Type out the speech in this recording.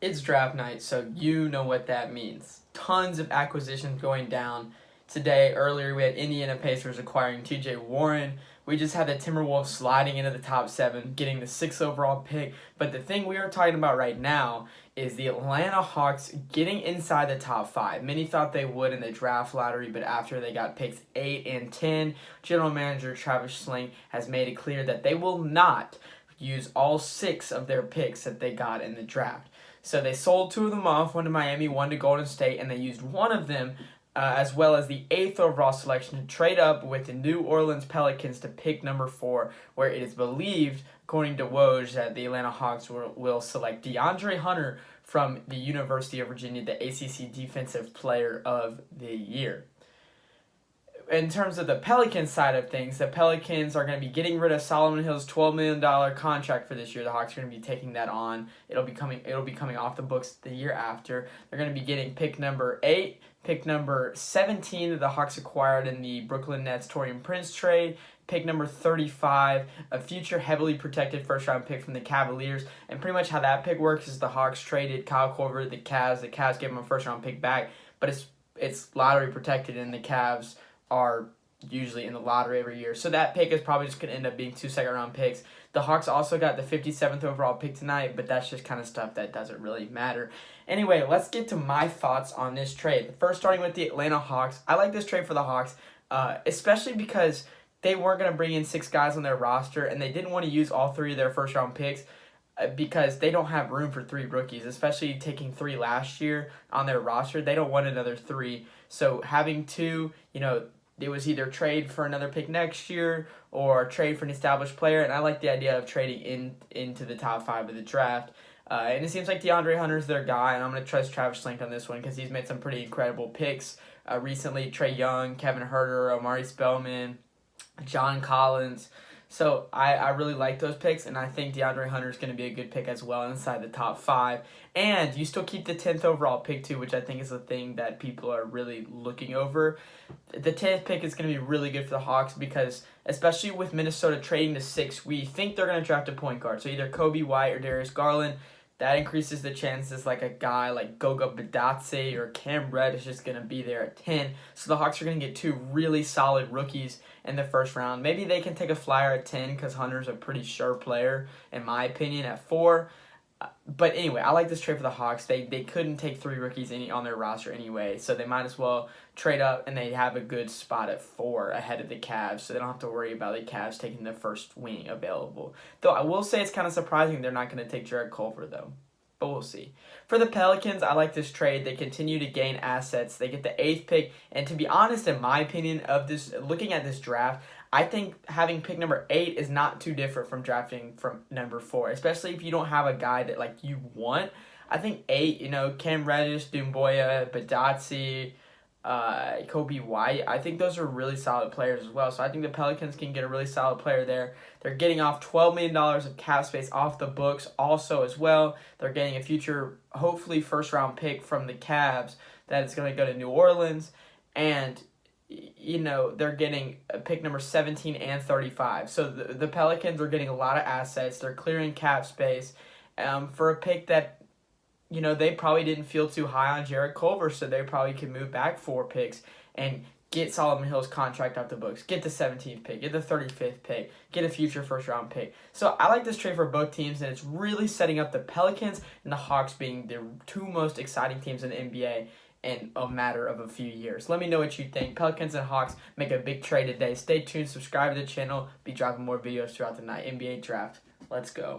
It's draft night, so you know what that means. Tons of acquisitions going down today. Earlier, we had Indiana Pacers acquiring TJ Warren. We just had the Timberwolves sliding into the top 7, getting the 6th overall pick. But the thing we are talking about right now is the Atlanta Hawks getting inside the top 5. Many thought they would in the draft lottery, but after they got picks 8 and 10, General Manager Travis Schlenk has made it clear that they will not use all 6 of their picks that they got in the draft. So they sold 2 of them off, one to Miami, one to Golden State, and they used one of them as well as the 8th overall selection to trade up with the New Orleans Pelicans to pick number 4, where it is believed, according to Woj, that the Atlanta Hawks will select DeAndre Hunter from the University of Virginia, the ACC Defensive Player of the Year. In terms of the Pelicans side of things, the Pelicans are going to be getting rid of Solomon Hill's $12 million contract for this year. The Hawks are going to be taking that on. It'll be coming off the books the year after. They're going to be getting pick number 8, pick number 17 that the Hawks acquired in the Brooklyn Nets Taurean Prince trade, pick number 35, a future heavily protected first-round pick from the Cavaliers. And pretty much how that pick works is the Hawks traded Kyle Korver to the Cavs. The Cavs gave him a first-round pick back, but it's lottery protected, and the Cavs are usually in the lottery every year. So that pick is probably just going to end up being 2 second-round picks. The Hawks also got the 57th overall pick tonight, but that's just kind of stuff that doesn't really matter. Anyway, let's get to my thoughts on this trade. First, starting with the Atlanta Hawks. I like this trade for the Hawks, especially because they weren't going to bring in 6 guys on their roster, and they didn't want to use all 3 of their first-round picks because they don't have room for 3 rookies, especially taking 3 last year on their roster. They don't want another 3. So having 2, it was either trade for another pick next year or trade for an established player, and I like the idea of trading into the top 5 of the draft. And it seems like DeAndre Hunter's their guy, and I'm going to trust Travis Schlenk on this one because he's made some pretty incredible picks recently. Trae Young, Kevin Huerter, Omari Spellman, John Collins. So I really like those picks, and I think DeAndre Hunter is going to be a good pick as well inside the top 5. And you still keep the 10th overall pick too, which I think is the thing that people are really looking over. The 10th pick is going to be really good for the Hawks because, especially with Minnesota trading to 6, we think they're going to draft a point guard. So either Kobe White or Darius Garland. That increases the chances like a guy like Goga Badatse or Cam Reddish is going to be there at 10. So the Hawks are going to get 2 really solid rookies in the first round. Maybe they can take a flyer at 10 because Hunter's a pretty sure player, in my opinion, at 4. But anyway, I like this trade for the Hawks. They couldn't take 3 rookies on their roster anyway, so they might as well trade up, and they have a good spot at 4 ahead of the Cavs, so they don't have to worry about the Cavs taking the first wing available. Though I will say it's kind of surprising they're not going to take Jarrett Culver, though. But we'll see. For the Pelicans, I like this trade. They continue to gain assets. They get the 8th pick, and to be honest, in my opinion, looking at this draft, I think having pick number 8 is not too different from drafting from number 4, especially if you don't have a guy that you want. I think 8, Cam Reddish, Doumbouya, Badatse, Kobe White, I think those are really solid players as well. So I think the Pelicans can get a really solid player there. They're getting off $12 million of cap space off the books also as well. They're getting a future, hopefully, first-round pick from the Cavs that is going to go to New Orleans. And they're getting pick number 17 and 35. So the Pelicans are getting a lot of assets. They're clearing cap space for a pick that, they probably didn't feel too high on Jarrett Culver, so they probably could move back 4 picks and get Solomon Hill's contract off the books, get the 17th pick, get the 35th pick, get a future first-round pick. So I like this trade for both teams, and it's really setting up the Pelicans and the Hawks being the 2 most exciting teams in the NBA in a matter of a few years. Let me know what you think. Pelicans and Hawks make a big trade today. Stay tuned, subscribe to the channel, be dropping more videos throughout the night. NBA draft. Let's go.